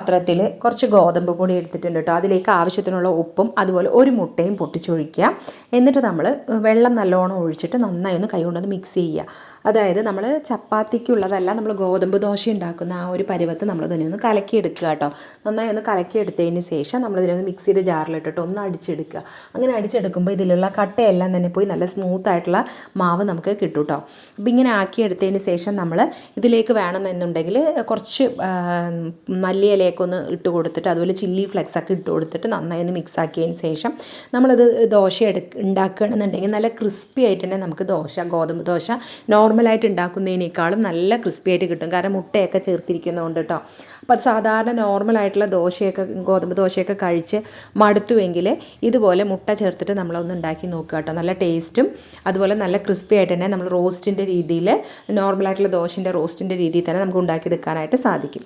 പാത്രത്തിൽ കുറച്ച് ഗോതമ്പ് പൊടി എടുത്തിട്ടുണ്ട് കേട്ടോ. അതിലേക്ക് ആവശ്യത്തിനുള്ള ഉപ്പും അതുപോലെ ഒരു മുട്ടയും പൊട്ടിച്ചൊഴിക്കുക. എന്നിട്ട് നമ്മൾ വെള്ളം നല്ലോണം ഒഴിച്ചിട്ട് നന്നായി ഒന്ന് കൈകൊണ്ടൊന്ന് മിക്സ് ചെയ്യുക. അതായത് നമ്മൾ ചപ്പാത്തിക്കുള്ളതല്ല, നമ്മൾ ഗോതമ്പ് ദോശ ഉണ്ടാക്കുന്ന ആ ഒരു പരുവത്ത് നമ്മൾ ഇതിനെ ഒന്ന് കലക്കിയെടുക്കുക കേട്ടോ. നന്നായി ഒന്ന് കലക്കിയെടുത്തതിന് ശേഷം നമ്മളിതിനൊന്ന് മിക്സിയുടെ ജാറിലിട്ടിട്ട് ഒന്ന് അടിച്ചെടുക്കുക. അങ്ങനെ അടിച്ചെടുക്കുമ്പോൾ ഇതിലുള്ള കട്ടയെല്ലാം തന്നെ പോയി നല്ല സ്മൂത്ത് ആയിട്ടുള്ള മാവ് നമുക്ക് കിട്ടും കേട്ടോ. അപ്പോൾ ഇങ്ങനെ ആക്കിയെടുത്തതിന് ശേഷം നമ്മൾ ഇതിലേക്ക് വേണമെന്നുണ്ടെങ്കിൽ കുറച്ച് മല്ലിയിലയൊക്കെ ഇട്ട് കൊടുത്തിട്ട് അതുപോലെ ചില്ലി ഫ്ലെക്സൊക്കെ ഇട്ട് കൊടുത്തിട്ട് നന്നായി ഒന്ന് മിക്സ് ആക്കിയതിന് ശേഷം നമ്മളത് ദോശ ഉണ്ടാക്കുകയാണെന്നുണ്ടെങ്കിൽ നല്ല ക്രിസ്പി ആയിട്ട് തന്നെ നമുക്ക് ഗോതമ്പ് ദോശ നോർമലായിട്ട് ഉണ്ടാക്കുന്നതിനേക്കാളും നല്ല ക്രിസ്പി ആയിട്ട് കിട്ടും. കാരണം മുട്ടയൊക്കെ ചേർത്തിരിക്കുന്നതുകൊണ്ട് കേട്ടോ. അപ്പോൾ സാധാരണ നോർമലായിട്ടുള്ള ഗോതമ്പ് ദോശയൊക്കെ കഴിച്ച് മടുത്തുവെങ്കിൽ ഇതുപോലെ മുട്ട ചേർത്തിട്ട് നമ്മളൊന്ന് ഉണ്ടാക്കി നോക്കുക കേട്ടോ. നല്ല ടേസ്റ്റും അതുപോലെ നല്ല ക്രിസ്പി ആയിട്ട് തന്നെ നമ്മൾ റോസ്റ്റിൻ്റെ രീതിയിൽ, നോർമലായിട്ടുള്ള ദോശൻ്റെ റോസ്റ്റിൻ്റെ രീതിയിൽ തന്നെ നമുക്ക് ഉണ്ടാക്കിയെടുക്കാനായിട്ട് സാധിക്കും.